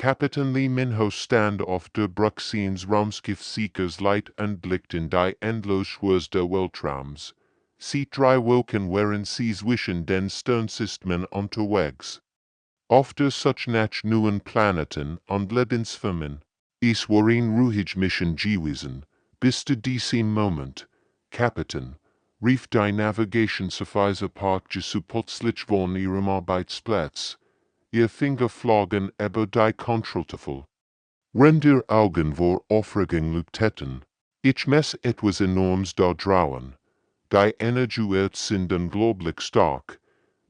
Kapitän Lee Minho stand auf der Bruchsins Raumschiff Seekers Light und Licht in die Endlosschwurs der Weltraums. Sie drei Wolken waren sie zwischen den Sternsystemen unterwegs. Auf der such nach neuen Planeten und Lebensformen. Es waren ruhig Mission gewesen, bis zu diesem Moment. Kapitän, rief die Navigationsofficer Parkgesu plötzlich von ihrem Arbeitsplatz. Ihr Finger flogen über die Kontrolltafel. Render Augen vor Aufregung leuchteten. Ich mess etwas Enormes da draußen. Die Energie sind unglaublich stark.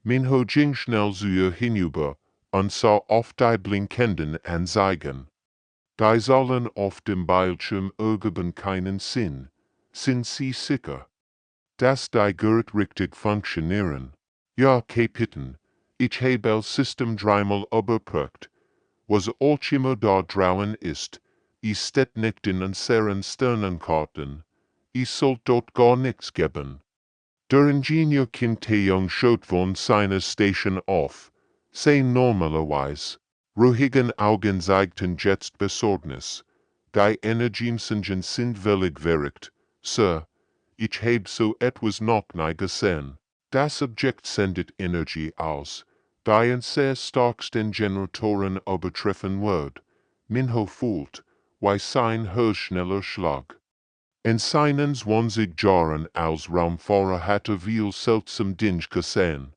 Minho ging schnell zu ihr hinüber und sah auf die blinkenden Anzeigen. Die sollen auf dem Bildschirm ergeben keinen Sinn. Sind Sie sicher, dass die Gerät richtig funktionieren? Ja, Kapitän. Ich habe das System dreimal überprüft. Was auch immer da draußen ist, es steht nicht in unseren Sternenkarten. Es soll dort gar nichts geben. Der Ingenieur Kim Tae-young schaut von seiner Station auf. Sei normalerweise. Ruhigen Augen zeigten jetzt Besorgnis. Die Energiemsingen sind völlig verrückt, Sir. Ich habe so etwas noch nie gesehen. Das Objekt sendet Energie aus, die in sehr starksten Generatoren übertreffen wird. Minho fühlt, wie sein Herz schneller schlag. In seinen 20 Jahren als Raumfahrer hatte viel seltsam Dinge gesehen.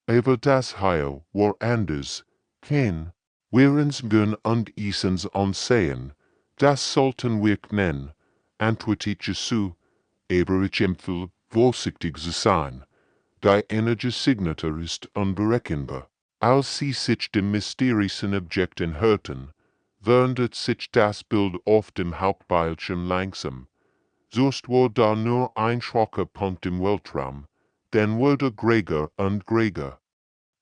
Aber das hier war anders. Kein Wissensgern und Essens ansehen, das sollten wir nennen, antwortete zu, aber ich empfehle, vorsichtig zu sein. Die Energiesignatur ist unberechenbar. Als sie sich dem mysteriösen Objekt hörten, wandert sich das Bild auf dem Hauptbildschirm langsam. Zuerst war da nur ein schwacher Punkt im Weltraum, dann wurde gräger und gräger.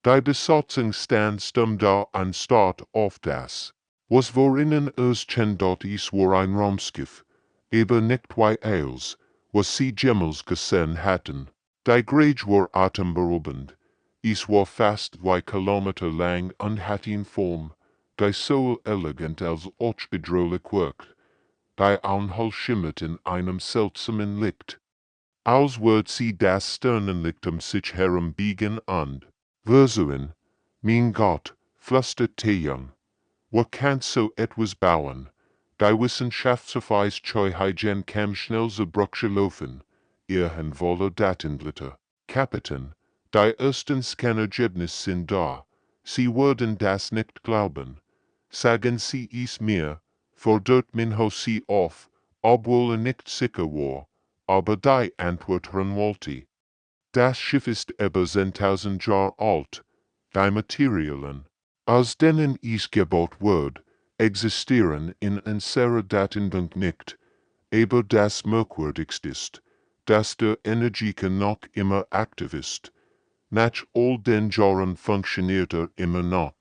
Die Besatzung stand stumm da und starrt auf das, was ihnen erschien dort es war ein Raumschiff, aber nicht wie alles, was sie jemals gesehen hatten. Die Grage war atemberaubend, es war fast 2 Kilometer lang und hatte eine Form, die so elegant als auch bedrohlich wirkt. Die Anhalt schimmert in einem seltsamen Licht. Als würde sie das Sternenlicht sich herumbiegen und versuchen. Mein Gott, flüstert Tae-young. Wer kann so etwas bauen? Die Wissenschaftsoffizier kam schnell zu Bruchsche laufen. Ihr voller Datenblätter. Kapitän, die ersten Scannergebnisse sind da. Sie würden das nicht glauben. Sagen Sie es mir, fordert Minho sie auf, obwohl nicht sicher war, aber die Antwort hören wollte. Das Schiff ist über 10.000 Jahre alt. Die Materialien, aus denen es gebaut wird, existieren in unserer Datenbank nicht, aber das merkwürdigste ist, dass der Energiekern noch immer aktiv ist. Nach all den Jahren funktioniert immer noch.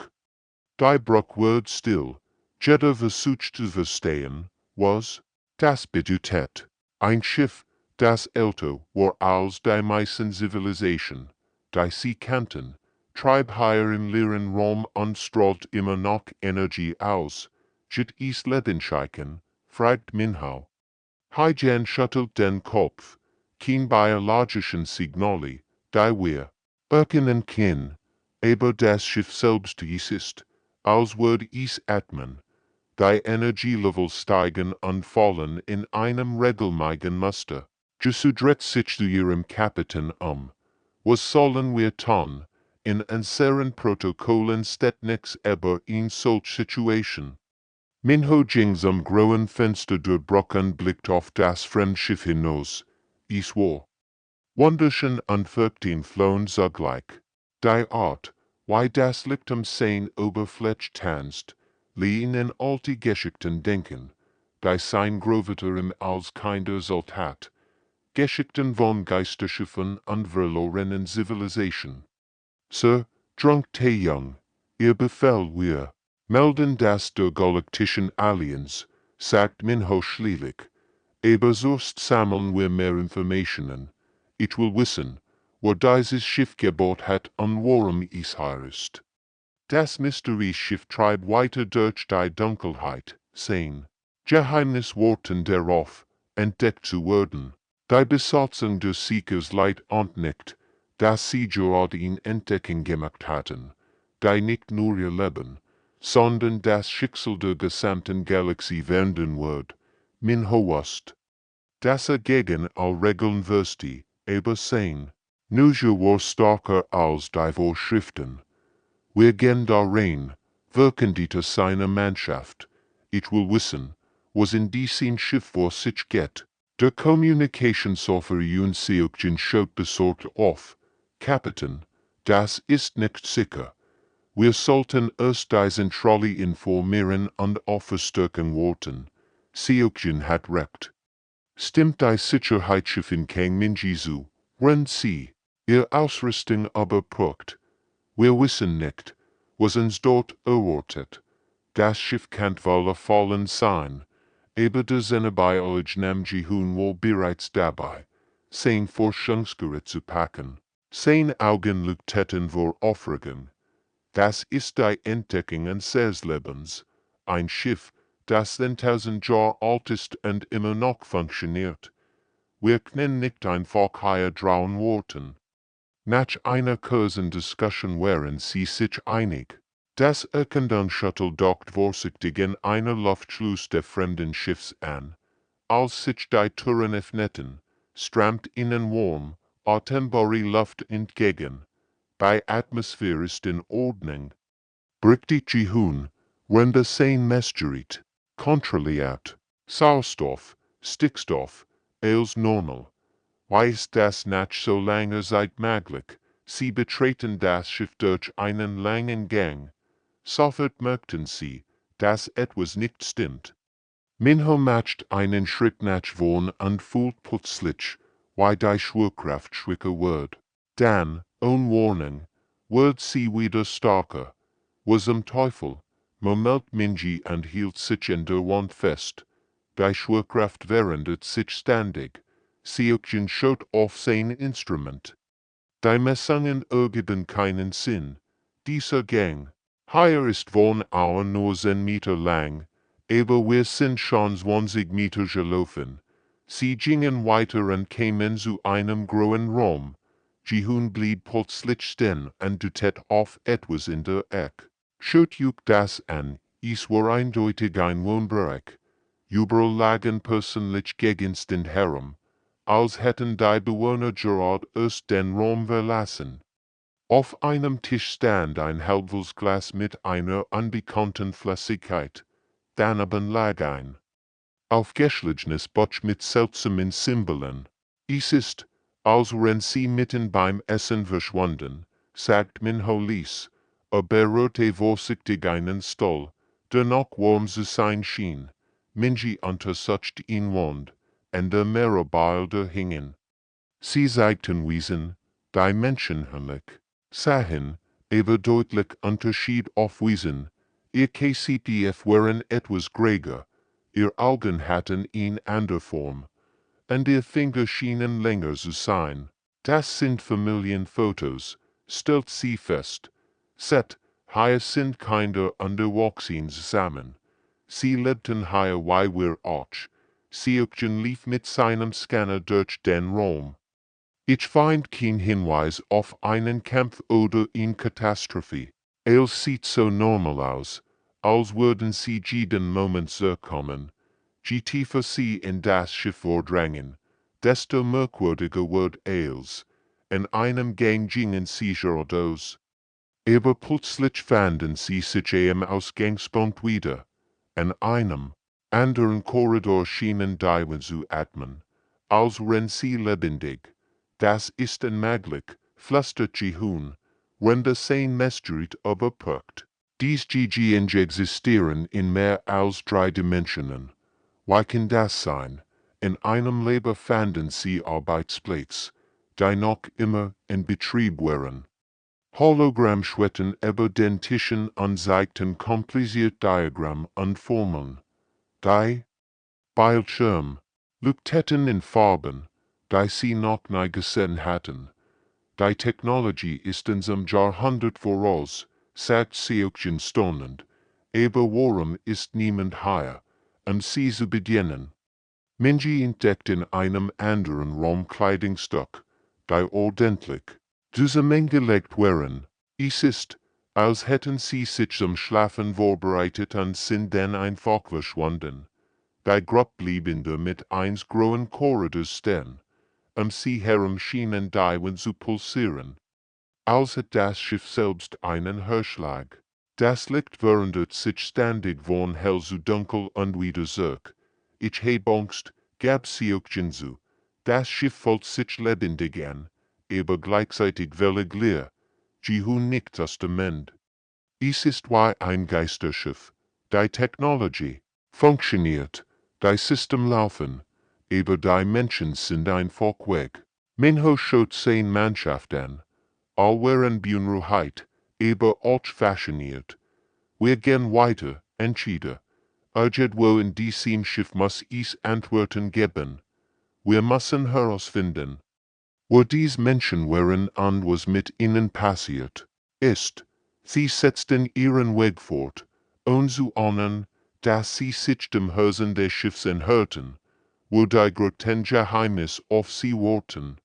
Die Bruch wird still. Jeder versucht zu verstehen, was das bedeutet. Ein Schiff, das älter war als die meisten Zivilisationen, die sie kannten, treibt hier im leeren Raum und strahlt immer noch Energie aus. Wird es Lebenszeichen? Fragt Minho. High-Jan schüttelt den Kopf. Kein biologischen Signale, die wir erkennen können, aber das Schiff selbst ist, als würde es atmen. Die Energielevels steigen und fallen in einem regelmäßigen Muster. Jesu dreht sich zu ihrem Kapitän Was sollen wir tun? In unseren Protokollen steht nichts über eine solche Situation. Minho ging zum grauen Fenster der Bruch und blickte auf das Fremdschiff hinaus. Es war wunderschön und 14 flohen zugleich. Die Art, wie das Licht seine Oberfläche tanzt, ließ in alte Geschichten denken, die sein Groveter im als Kinder sollt hat. Geschichten von Geisterschiffen und verlorenen Zivilisation. Sir, drunk Tae-young, ihr Befehl wir melden das der galaktischen Aliens, sagt Minho schließlich. Aber sonst sammeln wir mehr Informationen. Ich will wissen, wer dieses Schiff gebaut hat und warum es hier ist. Das Mystery-Schiff tried weiter durch die Dunkelheit, sein Geheimnisworten darauf entdeckt zu werden. Die Besatzung des Seekers Leid entdeckt, dass sie gerade in Entdeckung gemacht hatten, die nicht nur ihr Leben, sondern das Schicksal der gesamten Galaxie wenden wird. Min hoast. Das gegen all Regeln wüsste, aber sein. Nuja war starker als die Vorschriften. Wir gehen darein, wirken die seine Mannschaft. Ich will wissen, was in diesem Schiff vor sich geht. Der Kommunikationsofficer und Seokjin schaut besorgt auf. Kapitän, das ist nicht sicher. Wir sollten erst die Zentrale informieren und auf Verstärkung warten. Seokjin hat recht. Stimmt die Sicherheitschef in Kang Minjizu, wenn sie ihr Ausrüstung überprüft. Wir wissen nicht, was uns dort erwartet. Das Schiff kann wohl fallen sein, aber der Xenobiologe nam Jihun war bereits dabei, sein Forschungsgerät zu packen. Sein Augen leuchteten vor Aufregung. Das ist die Entdeckung unseres Lebens. Ein Schiff, das 10.000 Jahre alt ist und immer noch funktioniert. Wir können nicht einfach hier drauen warten. Nach einer kurzen Diskussion waren sie sich einig. Das Erkundungsshuttle dockt vorsichtig in einer Luftschluss des fremden Schiffs an. Als sich die Türen öffneten, strömt ihnen warm, atembare Luft entgegen. Die Atmosphäre ist in Ordnung. Bricht Jihun, wenn das sein Messgerät kontrolliert. Sauerstoff, Stickstoff, alles normal. Weiß das nicht so lange Zeit möglich. Sie betreten das Schiff durch einen langen Gang. Sofort merkten sie, dass etwas nicht stimmt. Minho macht einen Schritt nach vorn und fühlt plötzlich, wie die Schwerkraft schwächer wird. Dann, ohne Warnung, wird sie wieder stärker. Was am Teufel? Murmelt Minji und hielt sich in der Wand fest. Die Schwerkraft verändert sich ständig. Seokjin schaut auf sein Instrument. Die Messungen ergeben keinen Sinn. Dieser Gang, hier ist von Auer nur 10 Meter lang, aber wir sind schon 20 Meter gelaufen. Sie gingen weiter und kamen zu einem großen Raum. Jihun blieb plötzlich stehen und deutete auf etwas in der Ecke. Schaut euch das an, es war eindeutig ein Wohnbereich. Überall lagen persönliche Gegenstände herum, als hätten die Bewohner gerade erst den Raum verlassen. Auf einem Tisch stand ein halbvolles Glas mit einer unbekannten Flüssigkeit. Daneben lag ein aufgeschlagenes Buch mit seltsamen Symbolen. Es ist, als wenn sie mitten beim Essen verschwunden, sagt Minho Lies, berührte vorsichtig einen Stuhl, der noch warm zu sein schien. Minji untersuchte ihn Wand, und der mehrere Bilder hingen. Sie zeigten Wesen, die menschenähnlich sahen, aber deutlich Unterschied auf Wesen. Ihr KCPF waren etwas gräger, ihr Augen hatten eine andere Form, und ihr Finger schienen länger zu sein. Das sind Familienfotos, stellt sie fest. Seht, hier sind Kinder unterwegs zusammen. Sie lebten hier wie wir auch. Seokjin lief mit seinem Scanner durch den Raum. Ich find kein Hinweis auf einen Kampf oder eine Katastrophe. Es sieht so normal aus, als würden sie jeden Moment kommen. Je tiefer sie in das Schiff vordrangen, desto merkwürdiger wird es. In einem Gang gingen sie geradeaus. Aber plötzlich fanden sie sich am Ausgangspunkt wieder. In einem anderen Korridor schienen die zu atmen, als wenn sie lebendig. Das ist unmöglich, flüstert Jihun, wenn das sein Messgerät überprüft. Dies GGNG existieren in mehr als 3 Dimensionen. Wie kann das sein? In einem Leben fanden sie Arbeitsplätze, die noch immer in Betrieb waren. Hologrammschwetten über den Tischen und zeigten komplizierte Diagramme und Formeln. Die Bildschirm leuchteten in Farben, die sie noch nie gesehen hatten. Die Technologie ist in zum Jahrhundert voraus, sagt Seokjin staunend. Aber warum ist niemand hier, sie zu bedienen? Minji entdeckt in einem anderen Raum Kleidungsstück, die ordentlich zusammengelegt waren. Es ist, als hätten sie sich zum Schlafen vorbereitet und sind dann einfach verschwunden. Die Gruppleibende mit eins großen Korridors stehen, sie herum schienen dauernd zu pulsieren. Als hat das Schiff selbst einen Hörschlag. Das Licht verändert sich ständig von hell zu dunkel und wieder zurück. Ich hab Angst, gab Seokjin zu. Das Schiff fühlt sich lebendig an, aber gleichzeitig völlig leer. Ji-hoon nickt aus dem Mund. Es ist wie ein Geisterschiff. Die Technologie funktioniert, die System laufen, aber die Menschen sind einfach weg. Minho schaut seine Mannschaft an. All waren Bunruheit, aber auch fasziniert. Wir gehen weiter, entschieden. Irgendwo in diesem Schiff muss es Antworten geben. Wir müssen herausfinden, wo diese Menschen waren und was mit ihnen passiert ist. Sie setzten ihren Weg fort, ohne zu ahnen, dass sie sich dem Hören des Schiffs enthörten, wo die großen Geheimnisse auf sie warten.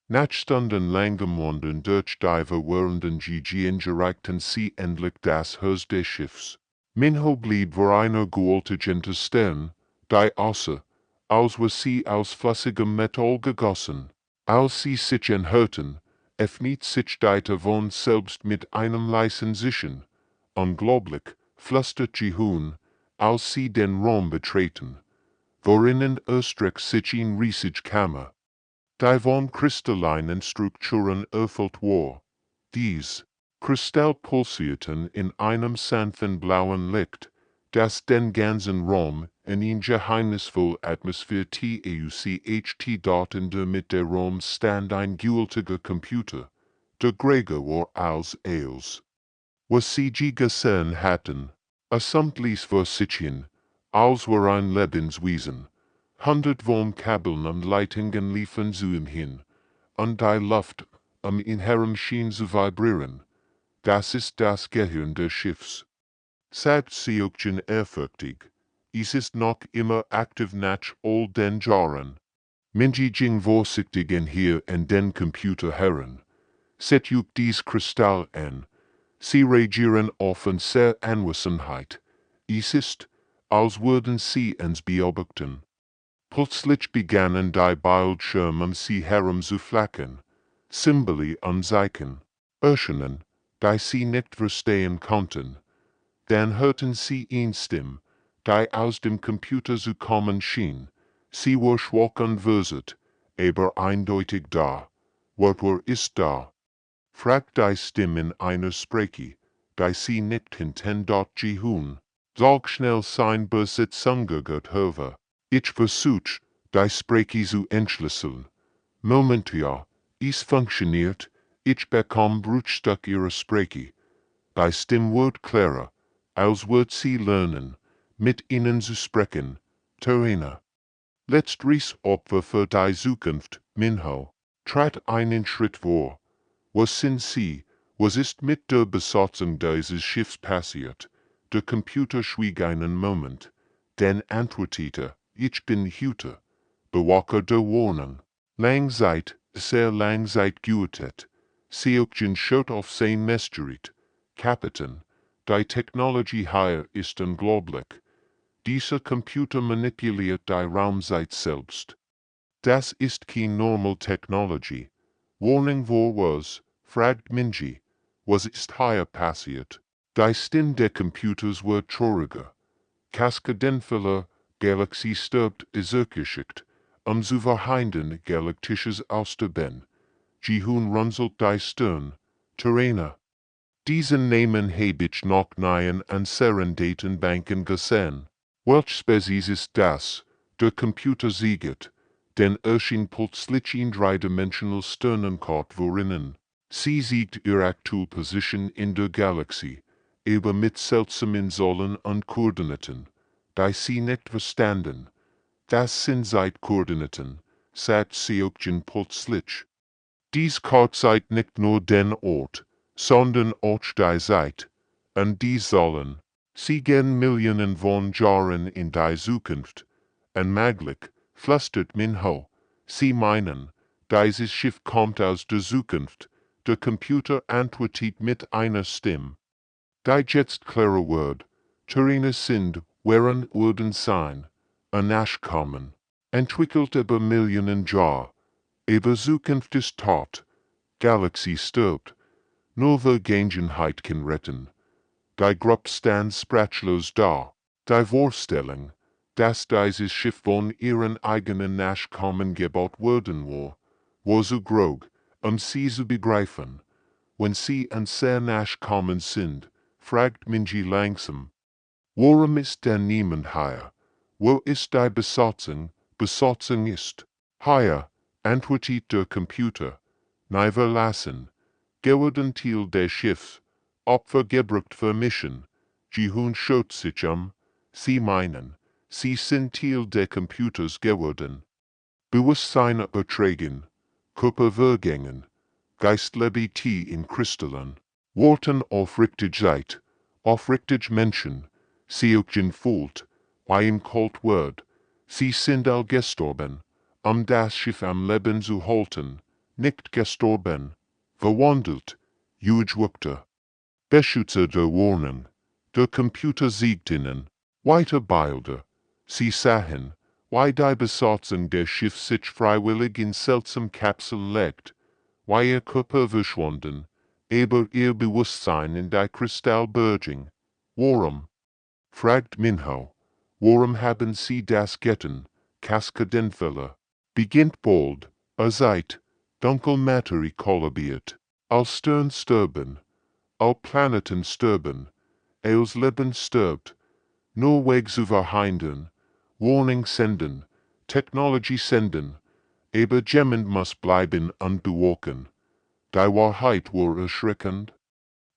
Nach stundenlangen durch die verwirrenden Gigi erreichten sie endlich das Haus des Schiffs. Minho blieb vor einer geolteten Stern, die aussah, als war sie aus flüssigem Metall gegossen. Als sie sich enthörten, öffnet sich die Taverne selbst mit einem leisen Zischen. Unglaublich, flüstert Ji-hoon, als sie den Raum betreten, worinnen erstreckt sich eine riesige Kammer. Die von kristallinen Strukturen erfüllt war. Dies Kristall pulsierten in einem sanften blauen Licht, das den ganzen Raum in eine geheimnisvolle Atmosphäre taucht. Dort in der Mitte des Raums stand ein gewaltiger Computer, der größer war als alles, was sie je gesehen hatten. Samtliches vor sich hin, als war ein Lebenswesen. Hundert von Kabeln und Leitungen liefen zu ihm hin, und die Luft ihn herum schien zu vibrieren. Das ist das Gehirn des Schiffs, sagt Seokjin ehrfürchtig. Es ist noch immer aktiv nach all den Jahren. Minji ging vorsichtig hier in den Computer heran. Setzt dies Kristall an. Sie reagieren auf eine sehr Anwesenheit. Es ist, als würden sie uns beobachten. Plötzlich begannen die Bildschirme sie herum zu flackern. Symbole und Zeichen, Erscheinungen, die sie nicht verstehen konnten. Dann hörten sie eine Stimme, die aus dem Computer zu kommen schien. Sie war schwach und verwirrt, aber eindeutig da. Wer ist da? Fragt die Stimme in einer Sprache, die sie nicht hinten Ji-hoon. Sag schnell sein Besitz angehört habe. Ich versuch, die Sprache zu entschlüsseln. Moment ja, es funktioniert, ich bekomme Bruchstück ihrer Sprache. Die Stimme wird klarer, als wird sie lernen, mit ihnen zu sprechen. Terena. Letzteres Opfer für die Zukunft, Minho. Trat einen Schritt vor. Was sind Sie? Was ist mit der Besatzung dieses Schiffs passiert? Der Computer schwieg einen Moment. Dann antwortete, ich bin Hüter, Bewacher der Wohnung. Langzeit, sehr langzeit geütet. Seokjin schaut auf sein Messgerät. Kapitän, die Technologie hier ist unglaublich. Dieser Computer manipuliert die Raumzeit selbst. Das ist keine normal Technologie. Warning wo was, fragt Minji. Was ist hier passiert? Die Stimme der Computers wird trauriger. Kaskadenfälle, Galaxie stirbt, ist Hörgeschichte, zu verhindern Galaktisches aus der Ben. Ji-hoon runzelt die Stirn. Terena. Diesen Namen habe ich noch nie an Serendatenbanken gesehen. Welch Spezies ist das? Der Computer sieget. Denn erschien plötzlich ein dreidimensional Sternenkart worinnen. Sie siegt ihre aktuelle Position in der Galaxie, aber mit seltsamen Säulen und Koordinaten, die sie nicht verstanden. Das sind Zeitkoordinaten, sagt Seokjin plötzlich. Dies Kart zeigt nicht nur den Ort, sondern auch die Zeit. und die sollen, sie gen Millionen von Jahren in die Zukunft, und maglich, flüstert Minho, sie meinen, dieses Schiff kommt aus der Zukunft, der Computer antwortet mit einer Stimme. Die jetzt klare Word, Terraner sind, wären würden sein, nachkommen, entwickelt über Millionen Jahr, aber Zukunft ist tot, Galaxie stirbt, nur Vergangenheit kann retten. Die Gruppe stand sprachlos da, die Vorstellung, dass dieses Schiff von ihren eigenen Nachkommen gebaut worden war so groß, sie zu begreifen. Wenn sie an sehr Nachkommen sind, fragt Minji langsam. Warum ist denn niemand hier? Wo ist die Besatzung? Besatzung ist hier, antwortet der Computer. Nie verlassen. Geworden Teil des Schiffs. Opfer gebraucht für Mission. Die Hund schaut sich Sie meinen, sie sind Teil des Computers geworden. Bewusstsein übertragen. Körper vergängen. Geistlebig in Kristallen. Worten aufrichtigkeit, aufrichtig Menschen, sie euch fühlt, bei ihm kalt Word, sie sind all gestorben, das Schiff am Leben zu halten, nicht gestorben, verwandelt, Juge Beschützer der Warnung, der Computer siegt ihnen, weiter Bilder, sie sahen, wie die Besatzung des Schiffs sich freiwillig in seltsam Kapsel legt, wie ihr Körper verschwunden, aber ihr Bewusstsein in die Kristallbergung. Warum? Fragt Minho. Warum haben sie das Getten, Kaskadenfälle? Beginnt bald, seid, dunkel Materie kollabiert, all Stern sterben, all Planeten sterben, eils Leben stirbt, nur Weg zu verhindern, Warning senden, Technology senden, aber jemand muss bleiben unbewogen. Die Wahrheit war erschreckend.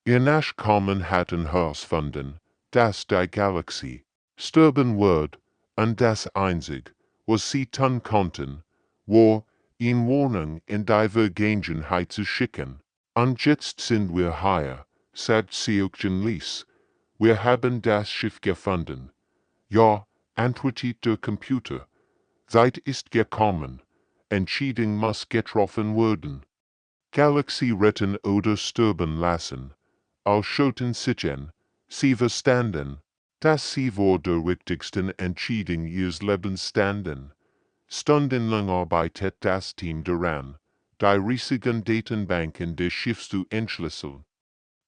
Ihr Nachkommen hatten herausgefunden, dass die Galaxie sterben wird, und das einzig, was sie tun konnten, war, in Warnung in die Vergangenheit zu schicken. Und jetzt sind wir hier, sagt sie euch ließ. Wir haben das Schiff gefunden. Ja, antwortet der Computer. Zeit ist gekommen. Entscheidung muss getroffen werden. Galaxie retten oder sterben lassen. Als schauten sich an, sie verstanden, dass sie vor der wichtigsten Entscheidung ihres Lebens standen. Stundenlang arbeitet das Team daran, die riesigen Datenbanken des Schiffs zu entschlüsseln.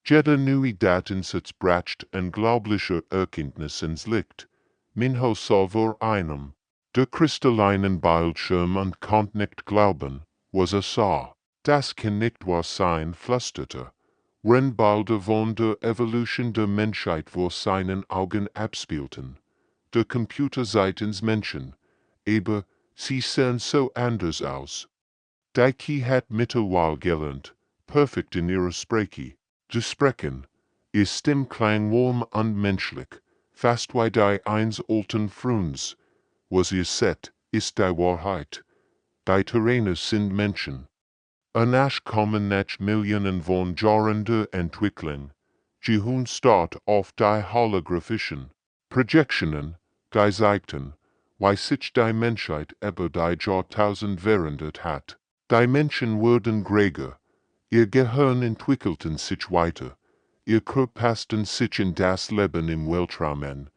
Jede neue Datensatz bracht unglaubliche Erkenntnisse ins Licht. Minho sah vor einem, der kristallinen Bildschirm und konnte nicht glauben, was sah. Das kann nicht wahr sein, flüsterte. Bilder von der Evolution der Menschheit vor seinen Augen abspielten. Der Computer seitens Menschen, aber sie sehen so anders aus. Die hat mittlerweile gelernt, perfekt in ihrer Sprache, zu sprechen. Ihr Stimmklang warm und menschlich, fast wie die eines alten Freunds. Was ihr seht, ist die Wahrheit. Die Terraner sind Menschen. Nachkommen nach Millionen von Jahren der Entwicklung. Die Hund start auf die holographischen Projektionen, die zeigten, wie sich die Menschheit über die Jahrtausend verändert hat. Die Menschen wurden gräger, ihr Gehirn entwickelten sich weiter, ihr Körper passten sich in das Leben im Weltraum an,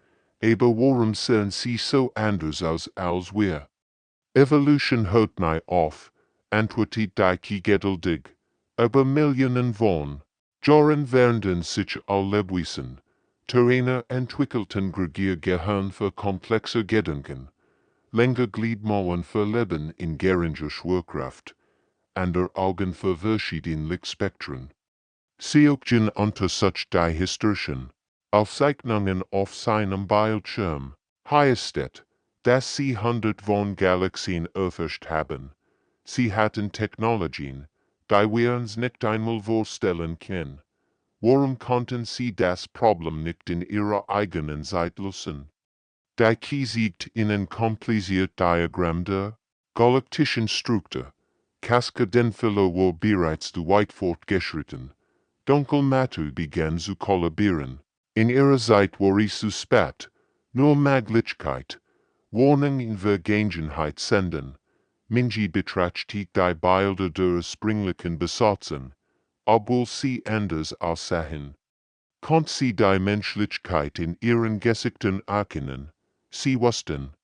aber warum sehen sie so anders aus als wir? Evolution hört nie auf, antwortet die geduldig, aber Millionen von Jahren werden sich all Lebewesen, Terraner entwickelten Gehirn für komplexe Gedanken, länger Gliedmaßen für Leben in geringer Schwerkraft, andere Augen für verschiedene Lichtspektren. Sie euch unter such die historischen Aufzeichnungen auf seinem Bildschirm, heißt es, dass sie 100 von Galaxien erforscht haben. Sie hatten Technologien, die wir uns nicht einmal vorstellen können. Warum konnten sie das Problem nicht in ihrer eigenen Zeit lösen? Die Key siegt ihnen kompliziert Diagramm der galaktischen Struktur. Kaskadenfälle war bereits zu weit fortgeschritten. Dunkel Matu began zu kollabieren. In ihrer Zeit war ich zu spät. Nur Möglichkeit. Warnung in Vergangenheit senden. Minji betrachtigt die Bilder der springlichen Besatzung. Obwohl sie anders aussahen. Konnt sie die Menschlichkeit in ihren Gesichtern erkennen. Sie wussten,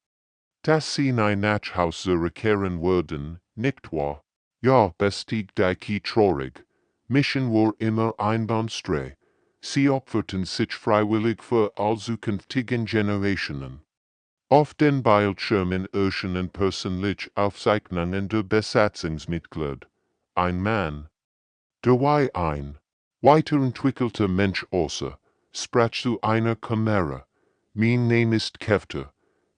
dass sie ein Nachhaus zurückkehren würden, nicht wahr? Ja, bestigt die traurig. Mission war immer einbahnstrei. Sie opferten sich freiwillig für all zukünftigen Generationen. Auf den Bildschirmen erscheinen persönlich Aufzeichnungen der Besatzungsmitglieder. Ein Mann, der wie ein weiterentwickelter Mensch außer, sprach zu einer Kamera. Mein Name ist Kevter.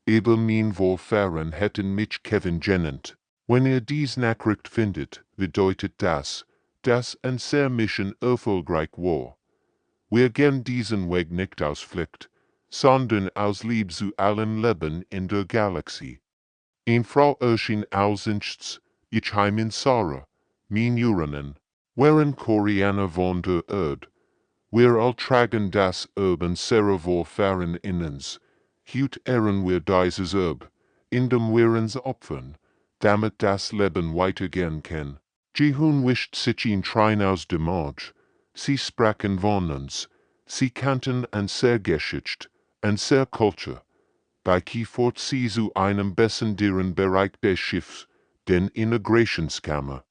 Aber mein Vorfahren hätten mich Kevin genannt. Wenn ihr dies Nachricht findet, bedeutet das, dass ein sehr Mission erfolgreich war. Wir gehen diesen Weg nicht aus Pflicht, sondern aus Liebe zu allen Leben in der Galaxie. Eine Frau erschien als Inchts, ich heimin Sarah, mein Uranen, waren Koreaner von der Erde. Wir all tragen das Erben serer Vorfahren in uns. Hut ehren wir dieses Erb, indem wir uns opfern, damit das Leben weitergehen kann. Jihun wischt sich in Trein aus dem Marsch. Sie sprachen von uns. Sie kannten ein sehr Geschichte, ein sehr Kultur. Bei Kiefort sie zu einem besonderen Bereich des Schiffs, den Integrationskammer.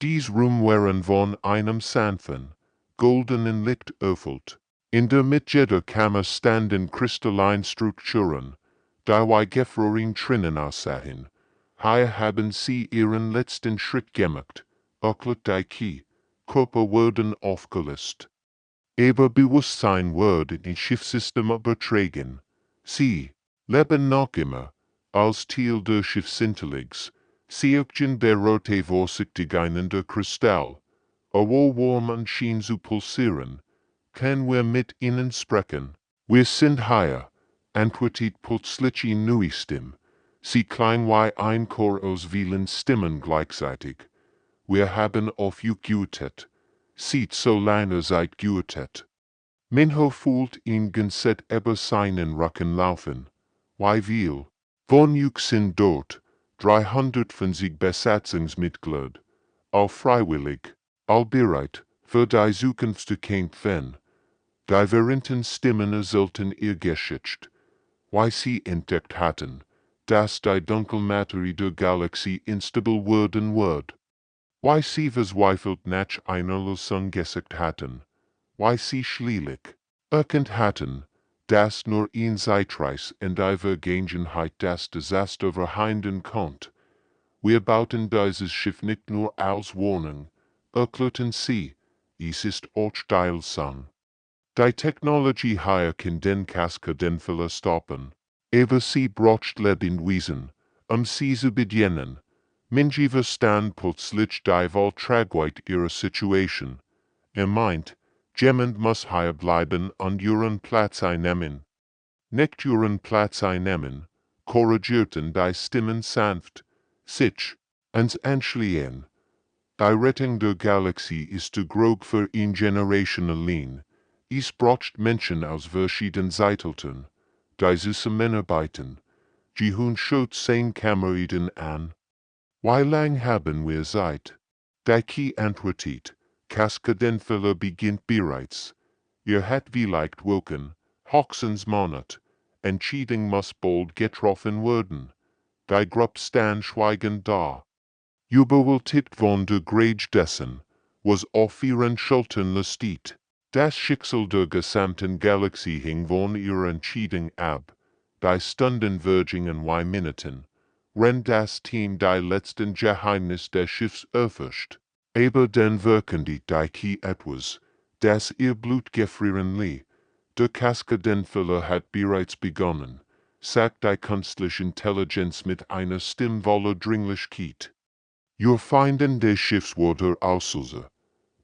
Dies Raum waren von einem sanften, goldenen Licht erfüllt. In der Mitte der Kammer standen kristalline Strukturen, die wie gefroren drinnen aussahen. Hier haben sie ihren letzten Schritt gemacht, erklärt die Körper wurden aufgelöst. Aber Bewusstsein wurde in Schiffssystem übertragen. Sie leben noch immer, als Teil der Schiffsintelligenz. Sie achten berote vorsichtig einen der Kristall. Obwohl Warm schien zu pulsieren, können wir mit ihnen sprechen. Wir sind hier, antwortet plötzlich in neue Stimme. Sie klang wie ein Chor aus vielen Stimmen gleichzeitig. Wir haben auf euch gewartet. Sieht so lange seid gewartet. Minho fühlt ihn ganzet über seinen Rücken laufen. Wie viel? Von euch sind dort, 350 Besatzungsmitglieder. All freiwillig, all bereit, für die Zukunft zu kämpfen. Die vereinten Stimmen erzählten ihr Geschichte. Wie sie entdeckt hatten, dass die Dunkelmaterie der Galaxie instabil werden wird. Wie sie verzweifelt nach einer Lösung gesucht hatten. Wie sie schließlich erkannt hatten, dass nur ein Zeitreis in die Vergangenheit das Desaster verhindern konnte. Wir bauten dieses Schiff nicht nur als Warnung, erklärten sie, es ist auch Teilsang. Die Technologie hier kann den Kaskadenfehler stoppen. Aber sie braucht Lebewesen, sie zu bedienen. Minji verstand plötzlich die Tragweite ihrer Situation. Meint, jemand muss hier bleiben und ihren Platz einnehmen. Nicht ihren Platz einnehmen, korrigierten die Stimmen sanft, sich, ans Einschlafen. Die Rettung der Galaxie ist zu grob für eine Generation allein. Es braucht Menschen aus verschiedenen Seiten, die zusammenarbeiten. Jihun schaut sein Kameraden an. Wie lang haben wir Zeit? Die antwortet, Kaskadenfehler beginnt bereits. Ihr habt vielleicht Wochen, höchstens Monat. Entscheidung muss bald getroffen werden. Die Gruppe stand schweigend da. Überwältigt von der Grage dessen, was auf ihren Schultern lastet. Das Schicksal der gesamten Galaxie hing von ihrer Entscheidung ab. Die Stunden vergingen wie Minuten. Wenn das Team die letzten Geheimnis des Schiffs erforscht. Aber dann wirken die etwas, das ihr Blut gefrieren ließ. Der Kaskadenfehler hat bereits begonnen, sagt die künstliche Intelligenz mit einer Stimme voller Dringlichkeit. Ihr Feinden des Schiffs wurde auslöser.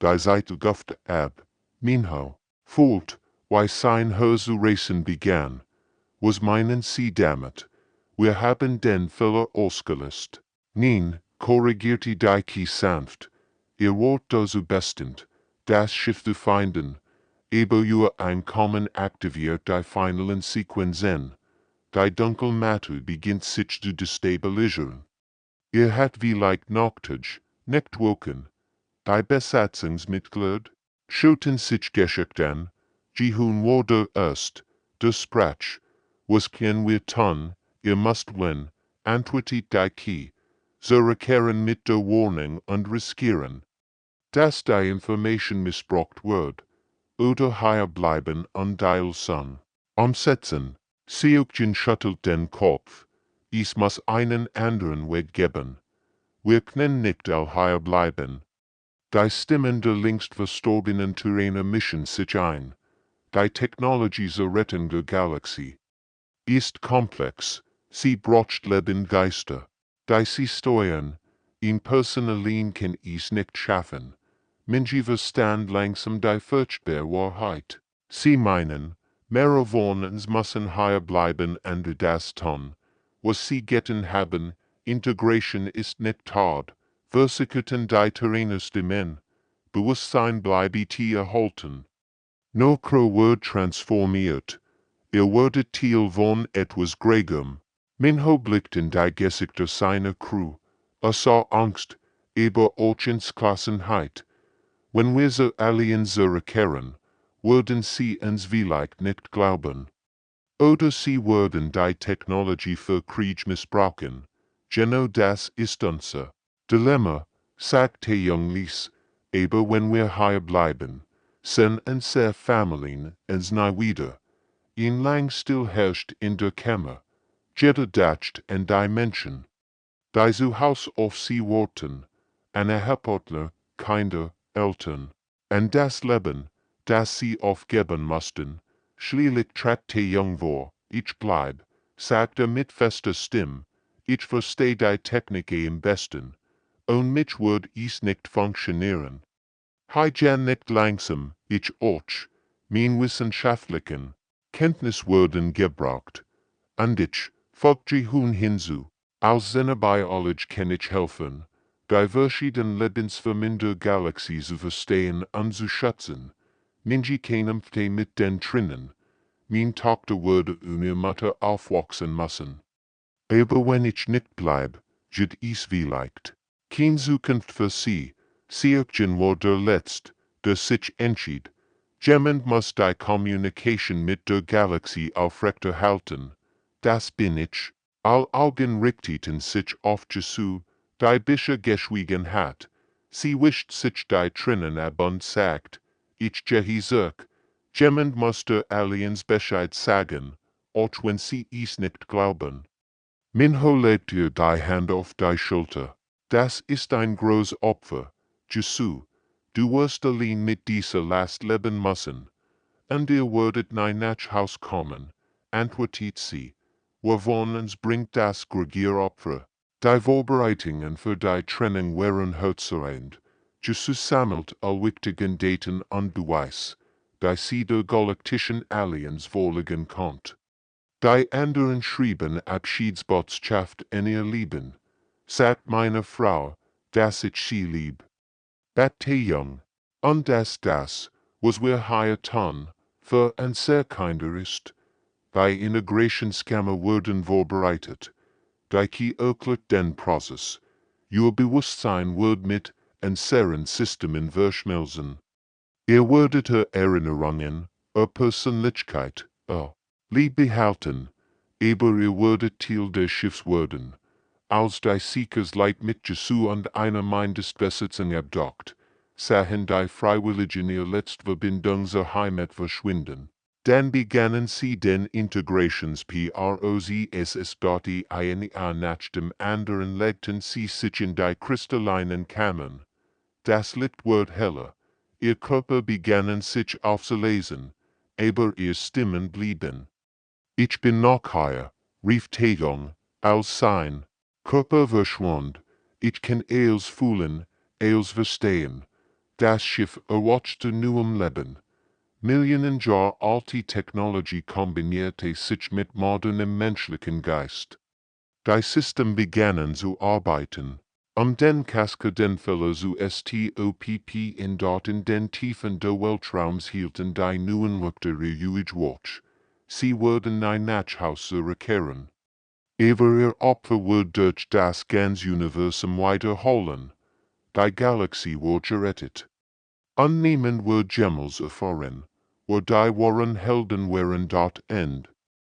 Die Seite guft ab. Minho, fühlt, wie sein Herz zu racen begann. Was meinen Sie damit? Wir haben den Fehler ausgelöst. Nein, korrigierte die sanft. Ihr Wort dazu bestend. das Schiff zu finden, aber über ein Kommen aktiviert die finalen Sequenzen. Die dunkle Matte beginnt sich zu destabilisieren. Hat vielleicht nachtig, nicht woken. Die Besatzungsmitglied schauten sich geschickt an, hun wurde erst, der Sprach, was können wir tun, ihr müsst win, antwortet die Key, so rekehren mit der Warning und riskieren, dass die Information missbraucht wird, oder hier bleiben und die Son umsetzen. Seukchen schüttelt den Kopf, es muss einen anderen Weg geben. Wir können nicht hier bleiben. Die Stimmen der längst verstorbenen Tyranner mischen sich ein. Die Technologie zur Rettung der Galaxie ist komplex, sie braucht Lebensgeister. Die sie steuern, in Person allein kann es nicht schaffen. Menschen verstand langsam die furchtbare Wahrheit. Sie meinen, mehrere von uns müssen hier bleiben und das tun, was sie getan haben. Integration ist nicht hart, versicherten die Tyrannerstimmen. Bewusstsein bleibt erhalten. Nokro wird transformiert. Werdet Teil von etwas Gregem. Minho blickt in die Gesichter seiner Crew. Sah Angst, aber auch Entschlossenheit. Wenn wir so Aliens zurückkehren, würden sie uns vielleicht nicht glauben. Oder sie würden die Technologie für Krieg missbrauchen. Genau das ist unser Dilemma, sagte Junglies, aber wenn wir hier bleiben, sind unsere Familien uns nie wieder. Ein lang still herrscht in der Kammer, jeder dacht an die Menschen. Die zu Haus auf sie warten, eine Herrportler, Kinder, Eltern, und das Leben, das sie aufgeben mussten. Schließlich trat der Jung vor, ich bleib, sagte mit fester Stimme, ich versteh die Technik am besten, und mich würd es nicht funktionieren. Jan nicht langsam, ich auch, mein wissenschaftlichen Kenntnis würden gebraucht, und ich folgte hun hinzu. Als Xenobiologe kann ich helfen, die verschiedenen Lebensformen der Galaxie zu verstehen und zu schätzen. Ninja kämpfte mit den Trinnen. Mein Tochter würde ohne Mutter aufwachsen müssen. Aber wenn ich nicht bleib, wird es vielleicht kein Zukunft für sie. Seukchen war der Letzt, der sich entschied. Jemand muss die Kommunikation mit der Galaxie aufrechterhalten. Das bin ich. All Augen richteten sich auf Jesu, die bisher geschwiegen hat. Sie wischt sich die Trinnen ab und sagt, ich gehe zurück. Jemand muss der Aliens Bescheid sagen, auch wenn sie es nicht glauben. Minho legt ihr die Hand auf die Schulter. Das ist ein großes Opfer. Jesu, du wirst allein mit dieser Last leben müssen. Und ihr würdet nie nach Haus kommen, antwortet sie. Wovon uns bringt das Gregieropfer? Die Vorbereitungen für die Trennung waren herzzerrend. Jesus sammelt all wichtigen Daten und Beweis, die sie der galaktischen Aliens vorlegen konnt. Die anderen schrieben Abschiedsbotschaft in ihr Leben. Sagt meine Frau, dass ich sie lieb. Batte jung. Und das, was wir hier tun, für ein sehr Kinder ist. Die Integrationskammer wurden vorbereitet. Die erklärt den Prozess. Ihr Bewusstsein wird mit unseren Systemen verschmelzen. Ihr werdet Erinnerungen, Persönlichkeit, Lieb behalten, aber ihr werdet Teil des Schiffs werden. Als die Seekers Leid mit Jesu und einer Mindesbesetzung abdockt, sahen die Freiwilligen ihr letzte Verbindung zur Heimat verschwinden. Dann begannen sie den Integrationsprozess dort eine nach dem anderen legten sie sich in die kristallinen Kammern. Das Licht wurde heller, ihr Körper begannen sich aufzulesen, aber ihr Stimmen blieben. Ich bin noch hier, rief Taeyong, als sein Körper verschwand. Ich kann es fühlen, es verstehen. Das Schiff erwachte neuem Leben. Millionen Jahre alte Technologie kombinierte sich mit modernem menschlichen Geist. Die Systeme begannen zu arbeiten. Den Kaske den Fälle zu STOPP in den Tiefen der Weltraums hielten die neuen Rücktere ruhig Watch. Sie wurden ein Nachhaus zurückkehren. Aber ihr Opfer wird durch das ganze Universum wiederholen. Die Galaxie wird gerettet. Und niemand wird jemals erfahren, wo die wahren Helden waren. End.